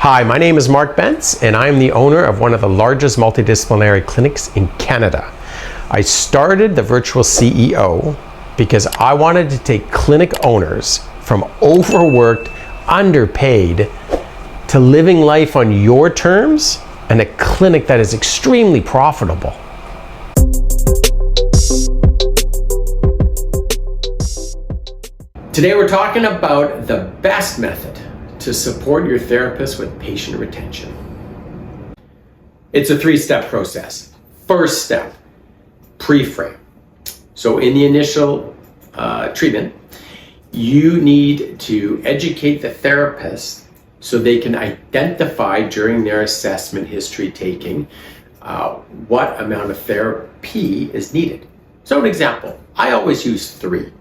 Hi, my name is Mark Bentz, and I'm the owner of one of the largest multidisciplinary clinics in Canada. I started the Virtual CEO because I wanted to take clinic owners from overworked, underpaid, to living life on your terms and a clinic that is extremely profitable. Today we're talking about the best method to support your therapist with patient retention. It's a three-step process. First step, pre-frame. So in the initial treatment, you need to educate the therapist so they can identify during their assessment history taking what amount of therapy is needed. So an example, I always use 3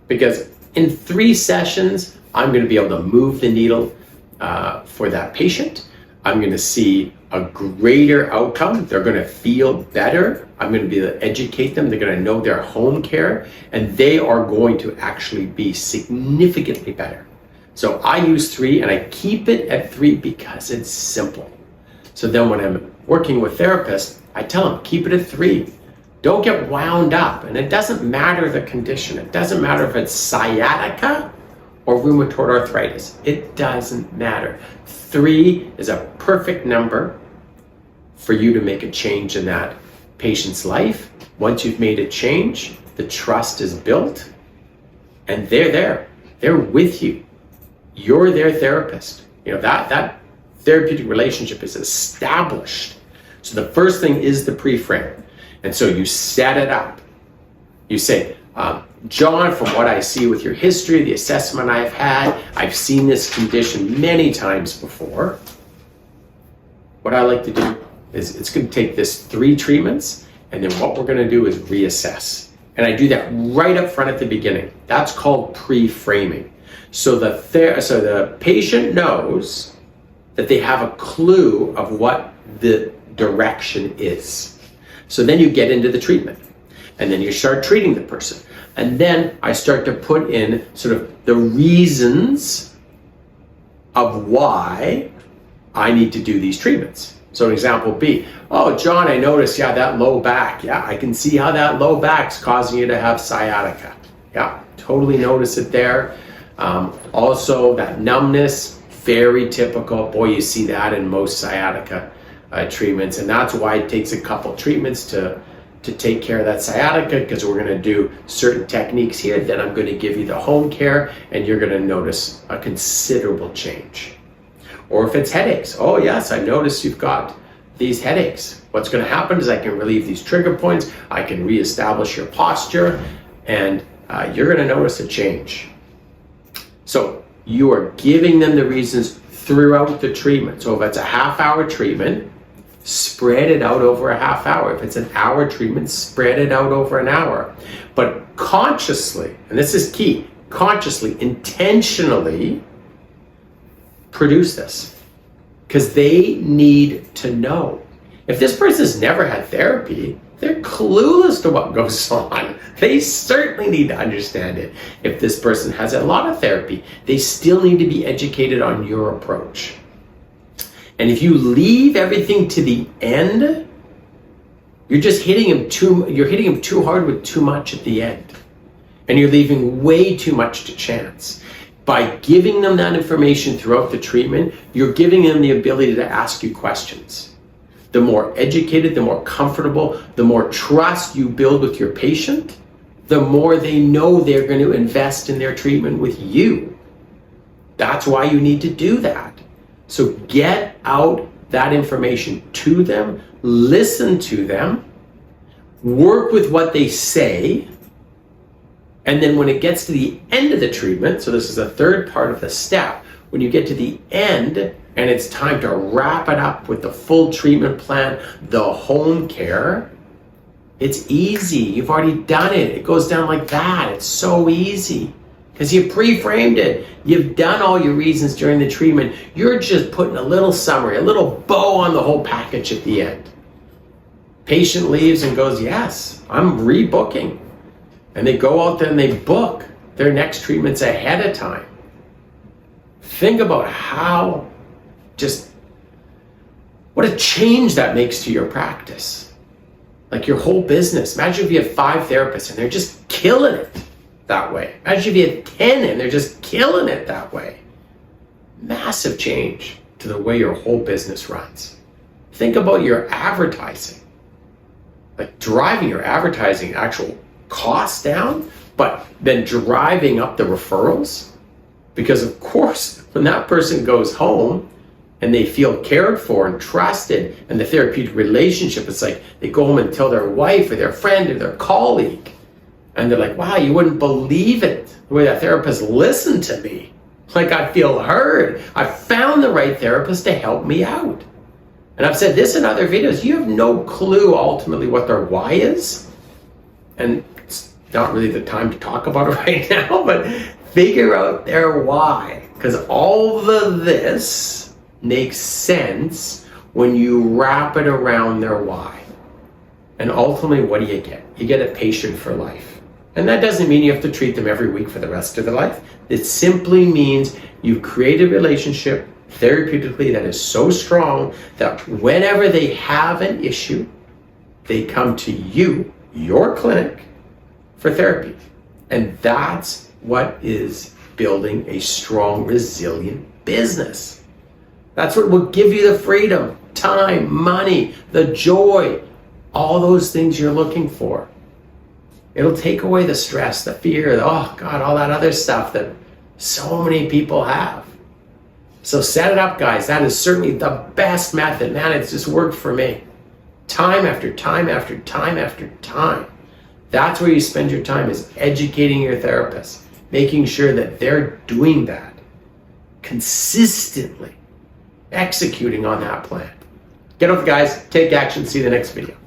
because in 3 sessions, I'm going to be able to move the needle for that patient. I'm going to see a greater outcome. They're going to feel better. I'm going to be able to educate them. They're going to know their home care, and they are going to actually be significantly better. So I use 3, and I keep it at 3 because it's simple. So then when I'm working with therapists, I tell them, keep it at 3. Don't get wound up. And it doesn't matter the condition. It doesn't matter if it's sciatica or rheumatoid arthritis. It doesn't matter. 3 is a perfect number for you to make a change in that patient's life. Once you've made a change, the trust is built, and they're there. They're with you. You're their therapist. You know, that therapeutic relationship is established. So the first thing is the pre-frame. And so you set it up. You say, John, from what I see with your history, the assessment I've had, I've seen this condition many times before. What I like to do is it's going to take this 3 treatments, and then what we're going to do is reassess. And I do that right up front at the beginning. That's called pre-framing. So the patient knows that they have a clue of what the direction is. So then you get into the treatment, and then you start treating the person. And then I start to put in sort of the reasons of why I need to do these treatments. So an example would be, oh, John, I noticed, that low back. Yeah, I can see how that low back's causing you to have sciatica. Yeah, totally notice it there. Also, that numbness, very typical. Boy, you see that in most sciatica treatments. And that's why it takes a couple treatments to take care of that sciatica, because we're going to do certain techniques here. Then I'm going to give you the home care, and you're going to notice a considerable change. Or if it's headaches, oh yes, I noticed you've got these headaches. What's going to happen is I can relieve these trigger points, I can reestablish your posture, and you're going to notice a change. So you are giving them the reasons throughout the treatment. So if it's a half-hour treatment, spread it out over a half hour. If it's an hour treatment, spread it out over an hour. But consciously, and this is key, consciously, intentionally produce this, because they need to know. If this person's never had therapy, they're clueless to what goes on. They certainly need to understand it. If this person has a lot of therapy, they still need to be educated on your approach. And if you leave everything to the end, you're just hitting him too hard with too much at the end. And you're leaving way too much to chance. By giving them that information throughout the treatment, you're giving them the ability to ask you questions. The more educated, the more comfortable, the more trust you build with your patient, the more they know they're going to invest in their treatment with you. That's why you need to do that. So get out that information to them, listen to them, work with what they say, and then when it gets to the end of the treatment, so this is the third part of the step, when you get to the end and it's time to wrap it up with the full treatment plan, the home care, it's easy. You've already done it. It goes down like that. It's so easy. Because you pre-framed it. You've done all your reasons during the treatment. You're just putting a little summary, a little bow on the whole package at the end. Patient leaves and goes, yes, I'm rebooking. And they go out there and they book their next treatments ahead of time. Think about how just What a change that makes to your practice. Like your whole business. Imagine if you have 5 therapists and they're just killing it that way. Imagine if you had 10 and they're just killing it that way. Massive change to the way your whole business runs. Think about your advertising. Like driving your advertising actual costs down, but then driving up the referrals. Because of course, when that person goes home and they feel cared for and trusted, and the therapeutic relationship, it's like they go home and tell their wife or their friend or their colleague, and they're like, wow, you wouldn't believe it, the way that therapist listened to me. Like I feel heard. I found the right therapist to help me out. And I've said this in other videos, you have no clue ultimately what their why is. And it's not really the time to talk about it right now, but figure out their why. Because all of this makes sense when you wrap it around their why. And ultimately, what do you get? You get a patient for life. And that doesn't mean you have to treat them every week for the rest of their life. It simply means you create a relationship therapeutically that is so strong that whenever they have an issue, they come to you, your clinic, for therapy. And that's what is building a strong, resilient business. That's what will give you the freedom, time, money, the joy, all those things you're looking for. It'll take away the stress, the fear, oh God, all that other stuff that so many people have. So set it up, guys. That is certainly the best method. Man, it's just worked for me. Time after time after time after time. That's where you spend your time, is educating your therapist, making sure that they're doing that consistently, executing on that plan. Get off, guys. Take action. See you in the next video.